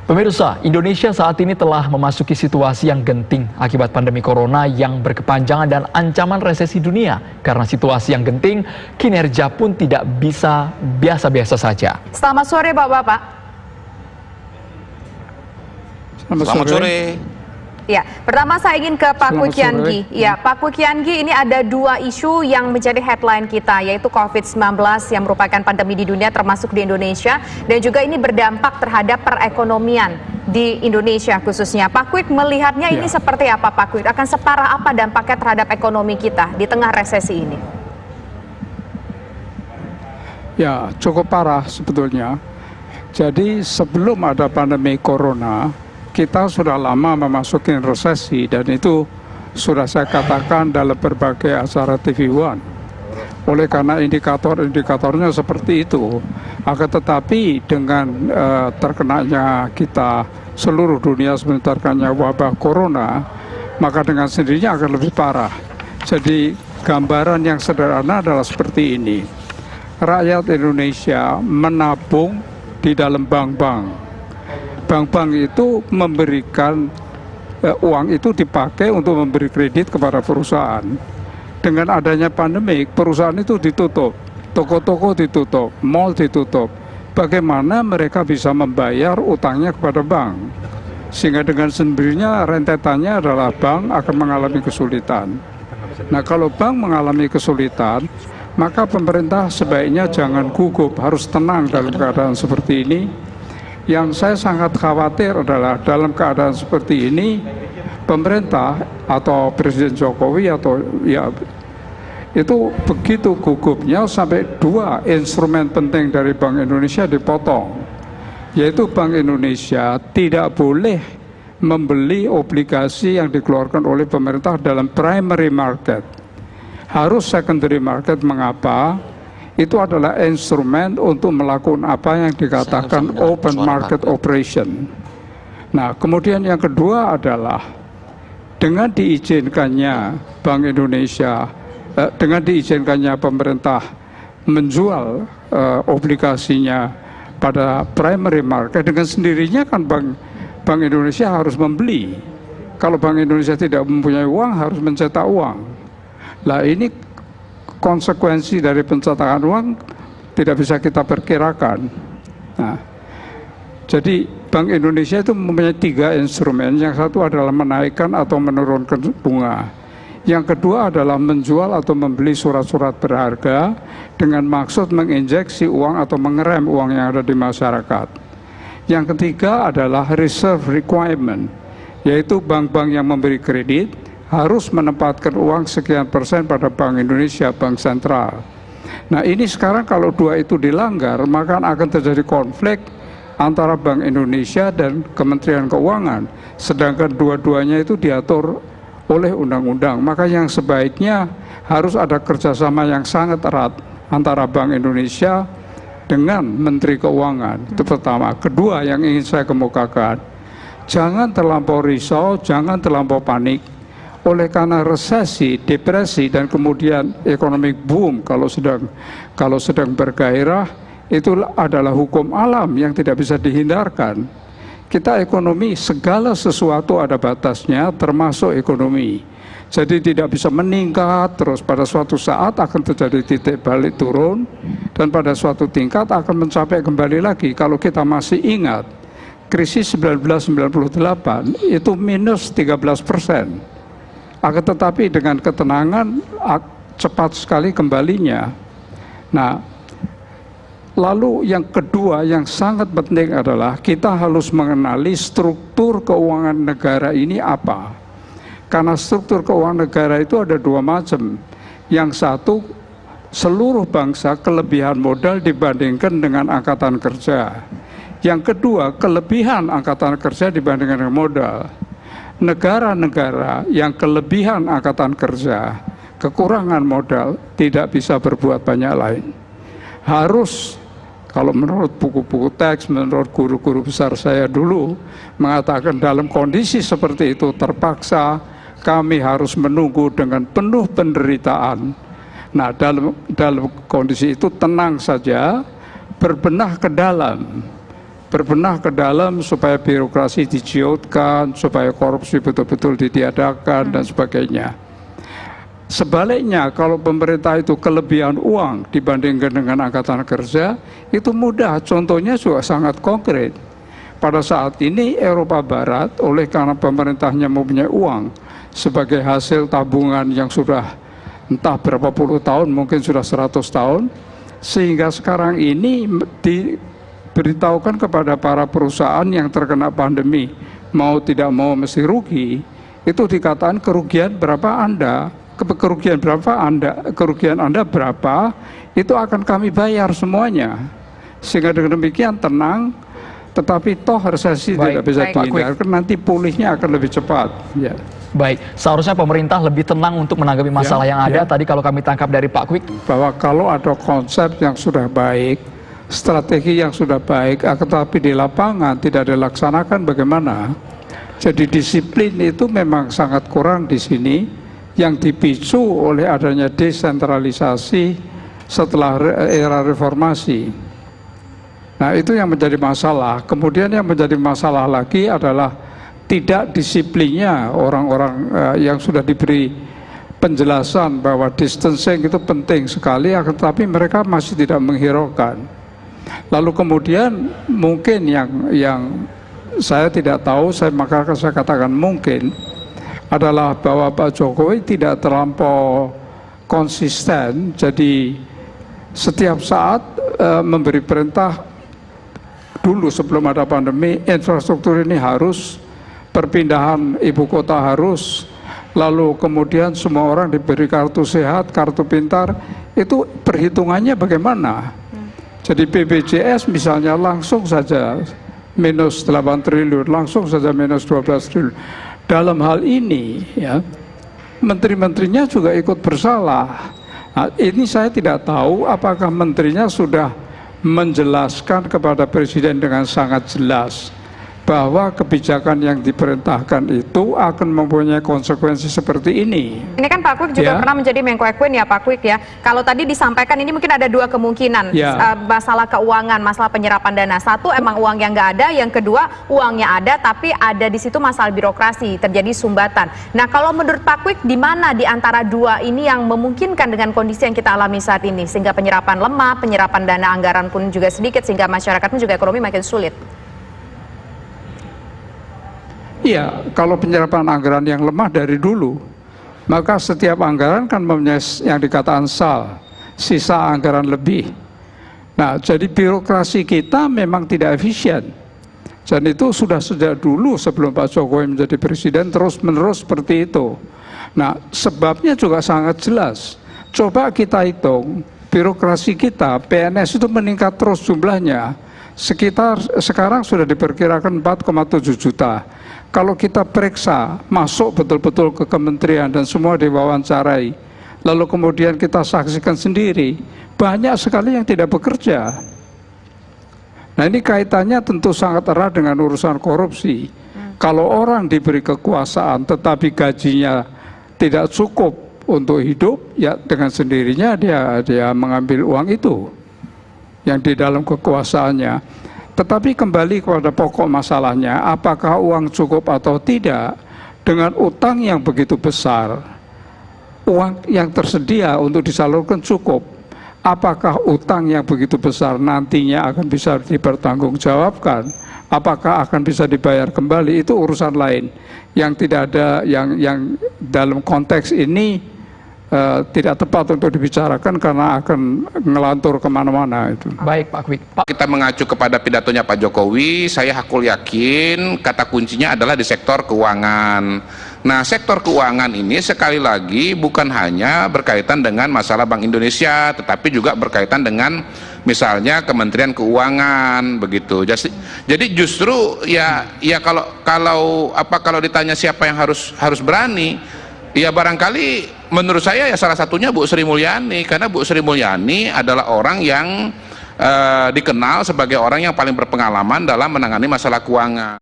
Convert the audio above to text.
Pemirsa, Indonesia saat ini telah memasuki situasi yang genting akibat pandemi corona yang berkepanjangan dan ancaman resesi dunia. Karena situasi yang genting, kinerja pun tidak bisa biasa-biasa saja. Selamat sore Bapak-Bapak. Selamat sore. Ya, pertama saya ingin ke Pak Kwi Kian Gi. Ya, Pak Kwi Kian Gi, ini ada dua isu yang menjadi headline kita, yaitu COVID-19 yang merupakan pandemi di dunia termasuk di Indonesia, dan juga ini berdampak terhadap perekonomian di Indonesia khususnya. Pak Kwi melihatnya ini seperti apa Pak Kwi? Akan separah apa dampaknya terhadap ekonomi kita di tengah resesi ini? Ya, cukup parah sebetulnya. Jadi sebelum ada pandemi corona, kita sudah lama memasuki resesi, dan itu sudah saya katakan dalam berbagai acara TV One. Oleh karena indikator-indikatornya seperti itu, akan tetapi dengan terkenanya kita seluruh dunia sebenarnya wabah corona, maka dengan sendirinya akan lebih parah. Jadi gambaran yang sederhana adalah seperti ini. Rakyat Indonesia menabung di dalam bank-bank. Bank-bank itu memberikan uang itu dipakai untuk memberi kredit kepada perusahaan. Dengan adanya pandemi, perusahaan itu ditutup, toko-toko ditutup, mal ditutup. Bagaimana mereka bisa membayar utangnya kepada bank? Sehingga dengan sendirinya rentetannya adalah bank akan mengalami kesulitan. Nah, kalau bank mengalami kesulitan, maka pemerintah sebaiknya jangan gugup, harus tenang dalam keadaan seperti ini. Yang saya sangat khawatir adalah dalam keadaan seperti ini, pemerintah atau Presiden Jokowi atau ya itu begitu gugupnya sampai dua instrumen penting dari Bank Indonesia dipotong, yaitu Bank Indonesia tidak boleh membeli obligasi yang dikeluarkan oleh pemerintah dalam primary market, harus secondary market. Mengapa? Itu adalah instrumen untuk melakukan apa yang dikatakan open market operation. Nah, kemudian yang kedua adalah dengan diizinkannya Bank Indonesia, dengan diizinkannya pemerintah menjual obligasinya pada primary market, dengan sendirinya kan Bank Indonesia harus membeli. Kalau Bank Indonesia tidak mempunyai uang, harus mencetak uang. Lah, ini konsekuensi dari pencetakan uang tidak bisa kita perkirakan. Nah, jadi Bank Indonesia itu mempunyai tiga instrumen. Yang satu adalah menaikkan atau menurunkan bunga. Yang kedua adalah menjual atau membeli surat-surat berharga dengan maksud menginjeksi uang atau mengerem uang yang ada di masyarakat. Yang ketiga adalah reserve requirement, yaitu bank-bank yang memberi kredit harus menempatkan uang sekian persen pada Bank Indonesia, Bank Sentral. Nah, ini sekarang kalau dua itu dilanggar, maka akan terjadi konflik antara Bank Indonesia dan Kementerian Keuangan. Sedangkan dua-duanya itu diatur oleh undang-undang. Maka yang sebaiknya harus ada kerjasama yang sangat erat antara Bank Indonesia dengan Menteri Keuangan. Itu pertama. Kedua yang ingin saya kemukakan, jangan terlampau risau, jangan terlampau panik. Oleh karena resesi, depresi, dan kemudian ekonomi boom kalau sedang bergairah, itu adalah hukum alam yang tidak bisa dihindarkan. Kita ekonomi, segala sesuatu ada batasnya, termasuk ekonomi. Jadi tidak bisa meningkat terus, pada suatu saat akan terjadi titik balik turun, dan pada suatu tingkat akan mencapai kembali lagi. Kalau kita masih ingat, krisis 1998 itu minus 13%. Akan tetapi dengan ketenangan cepat sekali kembalinya. Nah, lalu yang kedua yang sangat penting adalah kita harus mengenali struktur keuangan negara ini apa. Karena struktur keuangan negara itu ada dua macam. Yang satu, seluruh bangsa kelebihan modal dibandingkan dengan angkatan kerja. Yang kedua, kelebihan angkatan kerja dibandingkan dengan modal. Negara-negara yang kelebihan angkatan kerja, kekurangan modal, tidak bisa berbuat banyak lain. Harus, kalau menurut buku-buku teks, menurut guru-guru besar saya dulu, mengatakan dalam kondisi seperti itu terpaksa kami harus menunggu dengan penuh penderitaan. Nah, dalam kondisi itu tenang saja, berbenah ke dalam. berbenah ke dalam supaya birokrasi dijiutkan, supaya korupsi betul-betul ditiadakan dan sebagainya. Sebaliknya, kalau pemerintah itu kelebihan uang dibandingkan dengan angkatan kerja, itu mudah. Contohnya juga sangat konkret. Pada saat ini Eropa Barat, oleh karena pemerintahnya mempunyai uang sebagai hasil tabungan yang sudah entah berapa puluh tahun, mungkin sudah 100 tahun, sehingga sekarang ini diberitahukan kepada para perusahaan yang terkena pandemi, mau tidak mau mesti rugi, itu dikatakan kerugian berapa Anda, kerugian Anda berapa, itu akan kami bayar semuanya. Sehingga dengan demikian tenang, tetapi toh resesi tidak bisa dihindarkan, nanti pulihnya akan lebih cepat. Ya. Baik, seharusnya pemerintah lebih tenang untuk menanggapi masalah yang ada. Tadi kalau kami tangkap dari Pak Kwik, bahwa kalau ada konsep yang sudah baik, strategi yang sudah baik, tetapi di lapangan tidak dilaksanakan bagaimana? Jadi disiplin itu memang sangat kurang di sini, yang dipicu oleh adanya desentralisasi setelah era reformasi. Nah, itu yang menjadi masalah. Kemudian yang menjadi masalah lagi adalah tidak disiplinnya orang-orang yang sudah diberi penjelasan bahwa distancing itu penting sekali, tetapi mereka masih tidak menghiraukan. Lalu kemudian mungkin yang saya tidak tahu, maka saya katakan mungkin adalah bahwa Pak Jokowi tidak terlampau konsisten. Jadi setiap saat memberi perintah. Dulu sebelum ada pandemi, infrastruktur ini harus, perpindahan ibu kota harus, lalu kemudian semua orang diberi kartu sehat, kartu pintar, itu perhitungannya bagaimana? Jadi BPJS misalnya langsung saja minus 8 triliun, langsung saja minus 12 triliun. Dalam hal ini, ya, menteri-menterinya juga ikut bersalah. Nah, ini saya tidak tahu apakah menterinya sudah menjelaskan kepada presiden dengan sangat jelas bahwa kebijakan yang diperintahkan itu akan mempunyai konsekuensi seperti ini. Ini kan Pak Kwik juga pernah menjadi Menko Equin ya Pak Kwik ya. Kalau tadi disampaikan ini mungkin ada dua kemungkinan, masalah keuangan, masalah penyerapan dana. Satu emang uang yang nggak ada, yang kedua uangnya ada tapi ada di situ masalah birokrasi, terjadi sumbatan. Nah kalau menurut Pak Kwik di mana di antara dua ini yang memungkinkan dengan kondisi yang kita alami saat ini sehingga penyerapan lemah, penyerapan dana anggaran pun juga sedikit sehingga masyarakat pun juga ekonomi makin sulit? Iya, kalau penyerapan anggaran yang lemah dari dulu, maka setiap anggaran kan mempunyai yang dikatakan SAL, sisa anggaran lebih. Nah, jadi birokrasi kita memang tidak efisien. Dan itu sudah sejak dulu sebelum Pak Jokowi menjadi presiden terus-menerus seperti itu. Nah, sebabnya juga sangat jelas. Coba kita hitung, birokrasi kita, PNS itu meningkat terus jumlahnya. Sekarang sudah diperkirakan 4,7 juta. Kalau kita periksa, masuk betul-betul ke kementerian dan semua diwawancarai, lalu kemudian kita saksikan sendiri, banyak sekali yang tidak bekerja. Nah ini kaitannya tentu sangat erat dengan urusan korupsi. Kalau orang diberi kekuasaan tetapi gajinya tidak cukup untuk hidup, ya dengan sendirinya dia mengambil uang itu yang di dalam kekuasaannya. Tetapi kembali kepada pokok masalahnya, apakah uang cukup atau tidak? Dengan utang yang begitu besar, uang yang tersedia untuk disalurkan cukup. Apakah utang yang begitu besar nantinya akan bisa dipertanggungjawabkan? Apakah akan bisa dibayar kembali? Itu urusan lain yang tidak ada, yang dalam konteks ini tidak tepat untuk dibicarakan karena akan ngelantur kemana-mana itu. Baik Pak Kwik. Kita mengacu kepada pidatonya Pak Jokowi, saya hakul yakin kata kuncinya adalah di sektor keuangan. Nah, sektor keuangan ini sekali lagi bukan hanya berkaitan dengan masalah Bank Indonesia, tetapi juga berkaitan dengan misalnya Kementerian Keuangan begitu. Jadi justru ya kalau ditanya siapa yang harus berani, ya barangkali menurut saya ya salah satunya Bu Sri Mulyani, karena Bu Sri Mulyani adalah orang yang dikenal sebagai orang yang paling berpengalaman dalam menangani masalah keuangan.